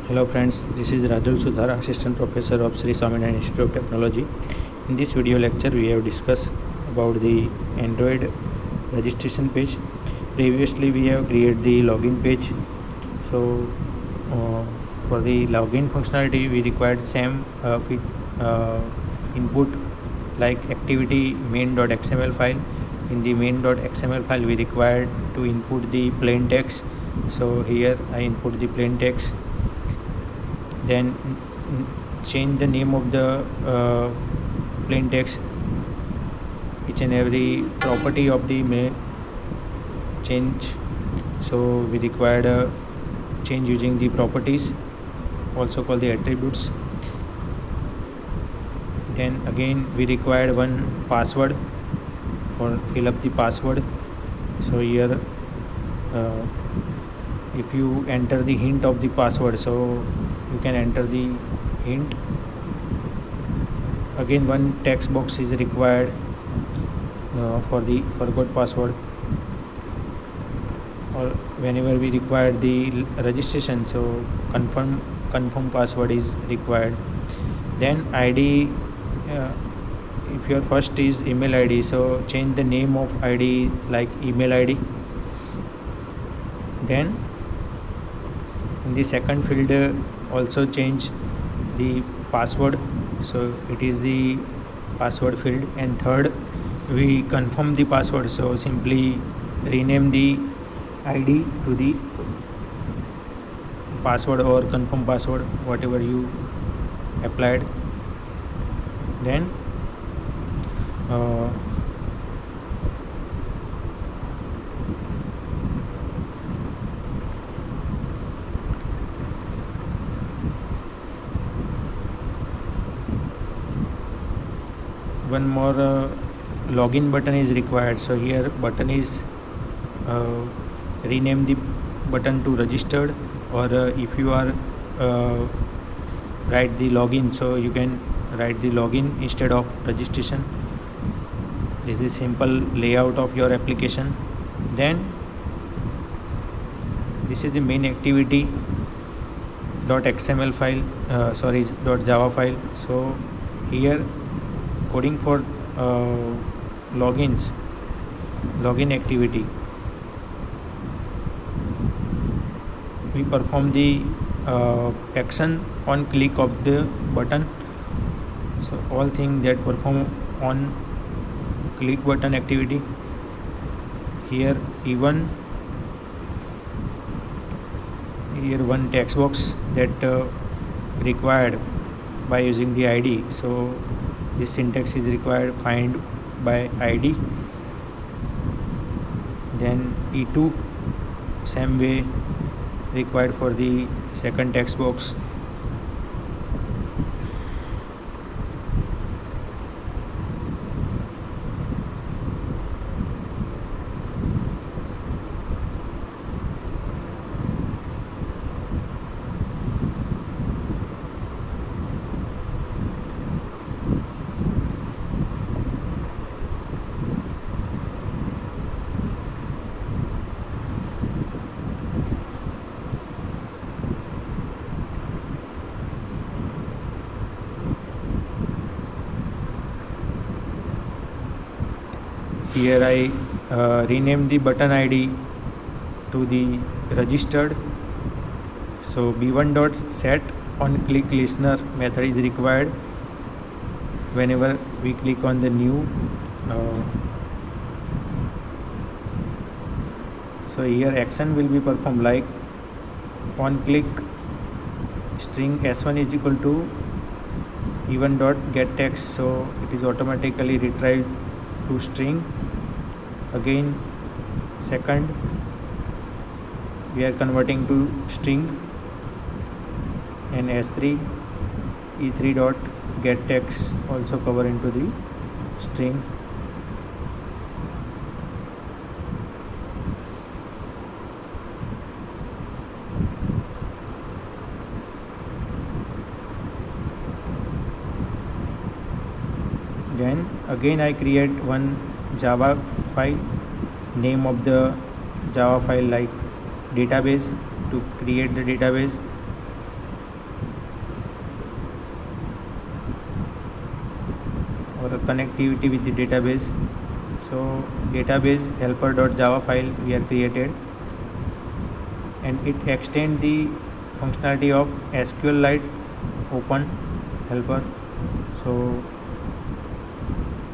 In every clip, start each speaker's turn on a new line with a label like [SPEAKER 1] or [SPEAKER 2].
[SPEAKER 1] Hello friends, this is Rajul Sudhar, Assistant Professor of Sri Swaminarayan Institute of Technology. In this video lecture, we have discussed about the Android registration page. Previously, we have created the login page. So, for the login functionality, we required same input like activity main.xml file. In the main.xml file, we required to input the plain text. So here I input the plain text. Then change the name of the plain text. Each and every property of the may change, so we required a change using the properties, also called the attributes. Then again we required one password for fill up the password. So here if you enter the hint of the password, so you can enter the hint. Again one text box is required for the forgot password, or whenever we require the registration, so confirm password is required. Then ID, if your first is email ID, so change the name of ID like email ID. Then in the second field also change the password, so it is the password field. And third, we confirm the password, so simply rename the ID to the password or confirm password, whatever you applied. Then one more login button is required. So here button is rename the button to registered, or if you are write the login, so you can write the login instead of registration. This is simple layout of your application. Then this is the main activity .xml file, .java file. So here coding for login activity, we perform the action on click of the button. So all things that perform on click button activity. Here even here one text box that required by using the ID. So this syntax is required, find by ID. Then E2 same way required for the second text box. Here I rename the button ID to the registered. So b1.set on click listener method is required whenever we click on the new. So here action will be performed like on click string s1 is equal to even.getText, so it is automatically retrieved to string. Again second, we are converting to string, and s3 e3.getText also cover into the string. Then again I create one Java file, name of the Java file like database, to create the database. for connectivity with the database. So database helper.java file we are created, and it extends the functionality of SQLite open helper. So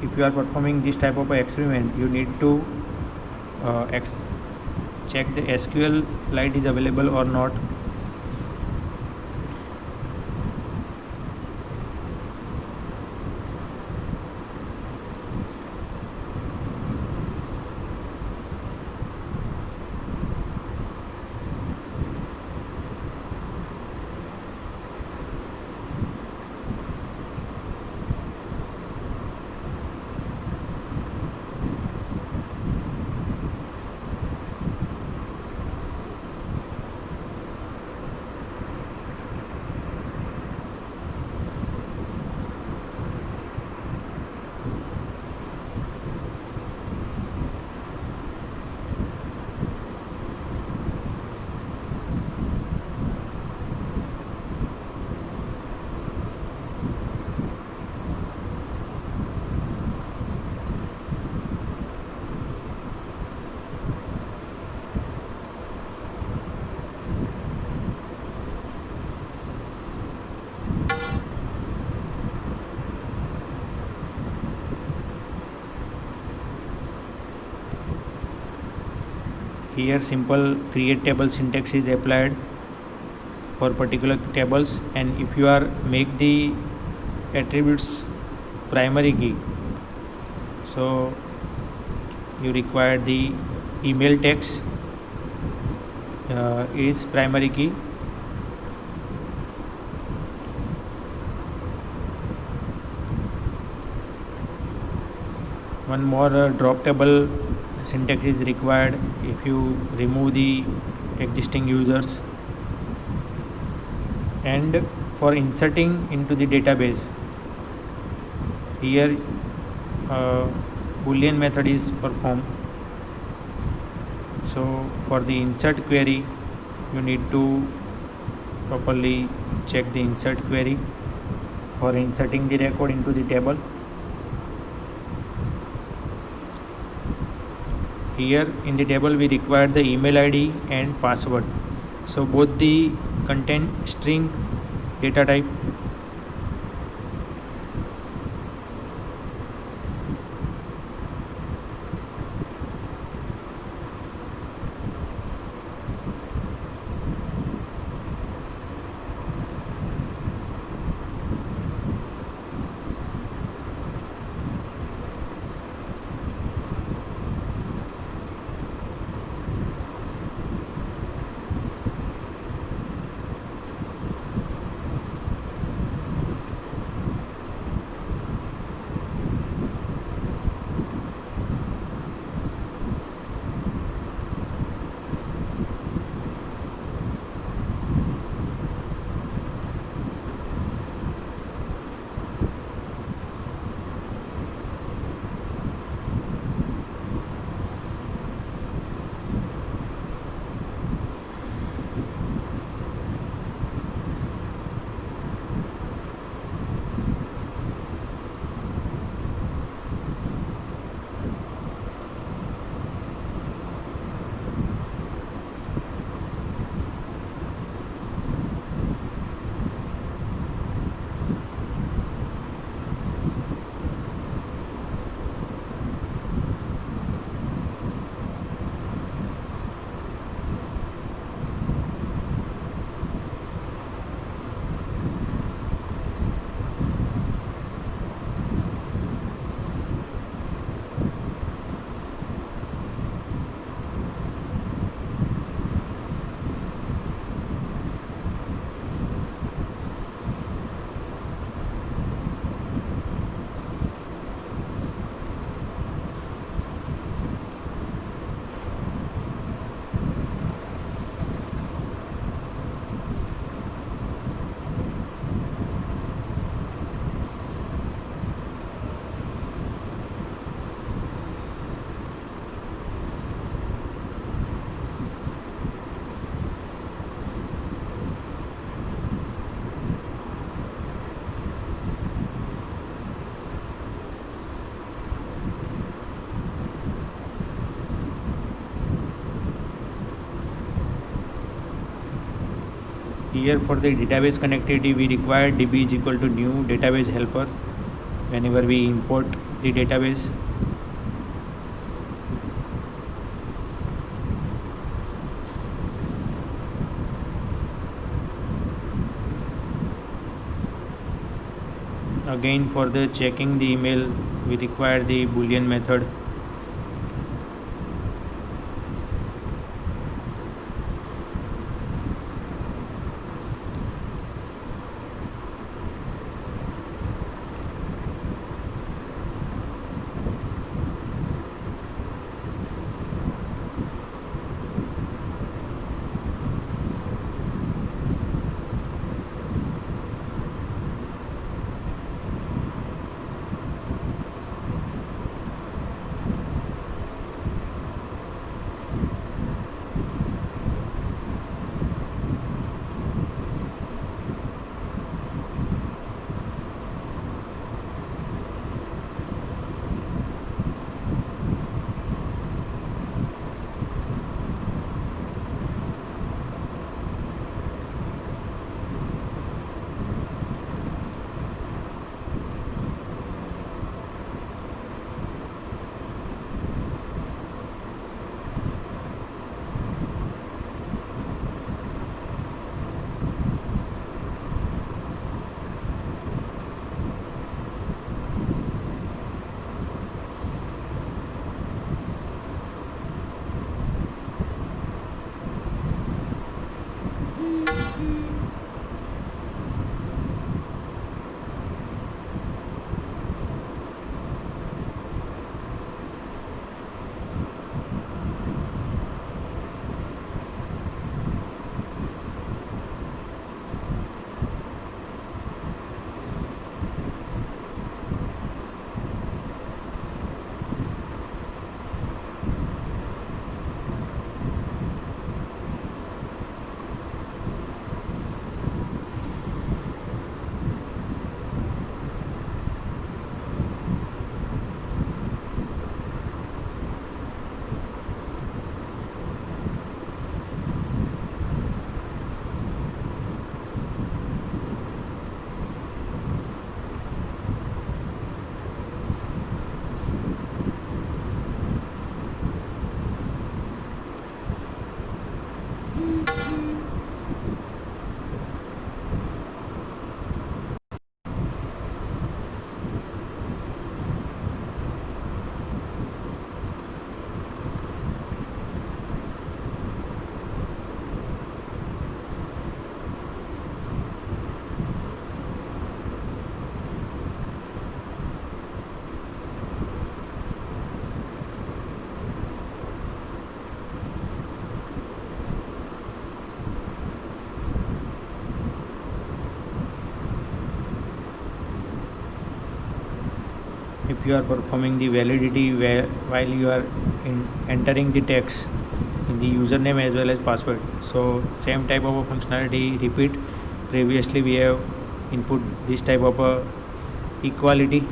[SPEAKER 1] if you are performing this type of experiment, you need to check the SQLite is available or not. Here simple create table syntax is applied for particular tables, and if you are make the attributes primary key, so you require the email text is primary key. One more drop table syntax is required if you remove the existing users. And for inserting into the database, here boolean method is performed. So for the insert query, you need to properly check the insert query for inserting the record into the table. Here in the table we require the email ID and password, so both the contain string data type. Here for the database connectivity, we require db is equal to new database helper whenever we import the database. Again, for the checking the email, we require the boolean method. If you are performing the validity while you are entering the text in the username as well as password, so same type of a functionality repeat. Previously we have input this type of a equality.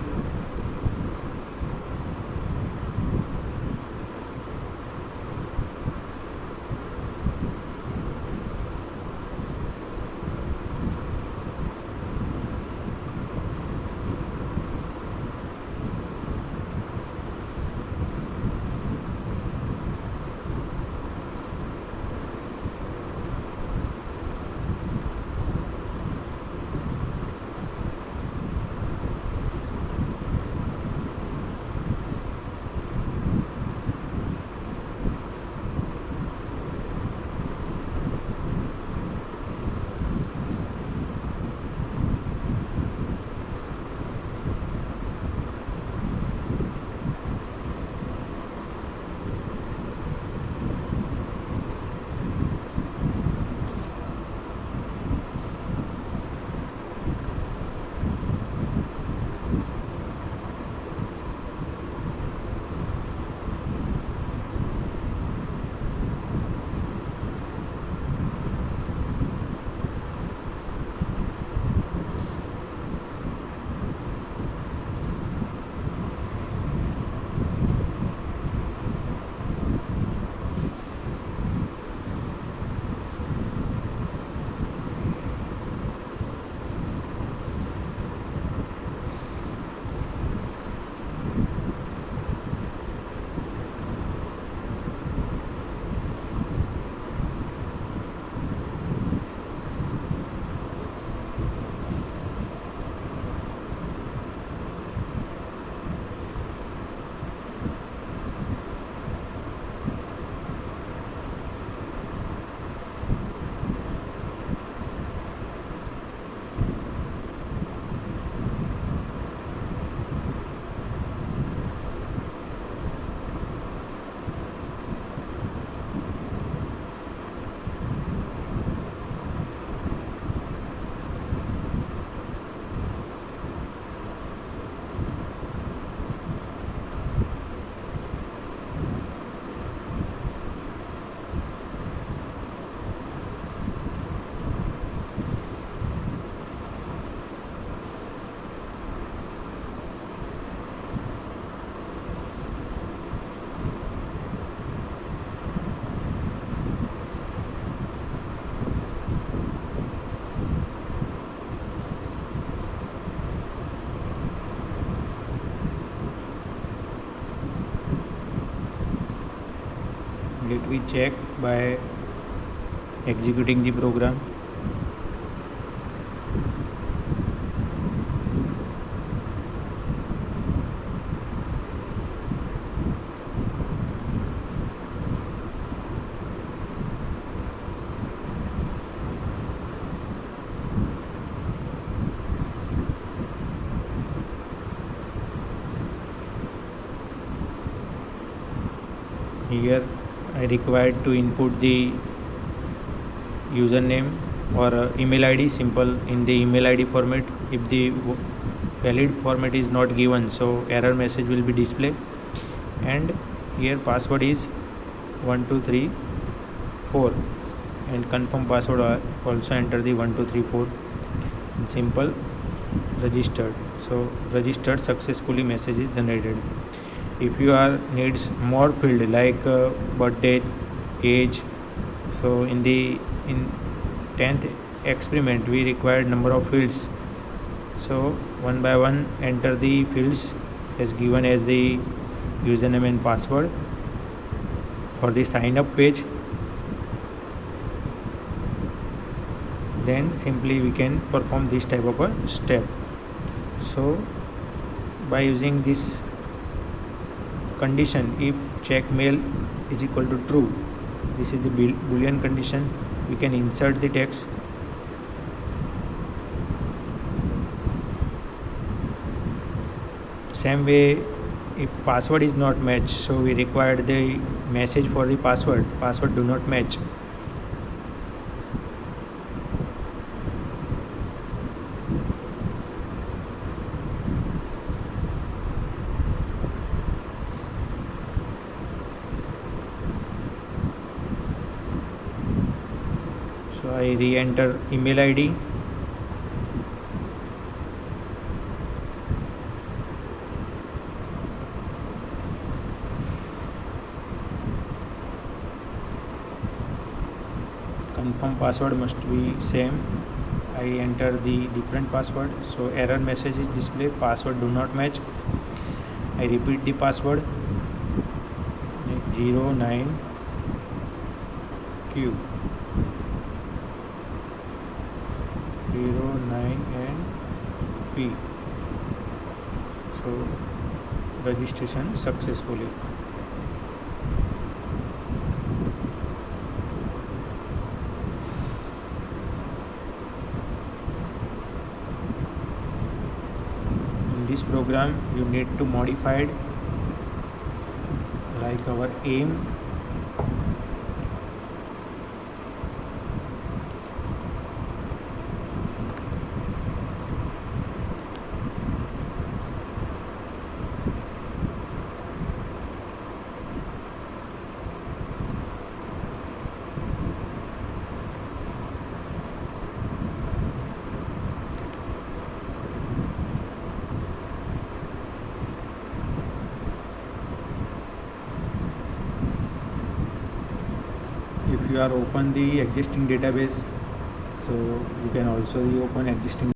[SPEAKER 1] we check by executing the program. Here I required to input the username or email ID, simple in the email ID format. If the valid format is not given, so error message will be displayed. And here password is 1234 and confirm password also enter the 1234 and simple registered. So registered successfully message is generated. If you are needs more field like birth date, age, so in 10th experiment we required number of fields, so one by one enter the fields as given as the username and password. For the sign up page, then simply we can perform this type of a step. So by using this condition, if check mail is equal to true, this is the boolean condition, we can insert the text. Same way, if password is not matched, so we required the message for the password do not match. So I re-enter email ID. Confirm password must be same. I enter the different password, so error message is displayed, password do not match. I repeat the password 09Q 09 and P. So registration successfully. In this program you need to modify it like our aim. If you are open the existing database, so you can also reopen existing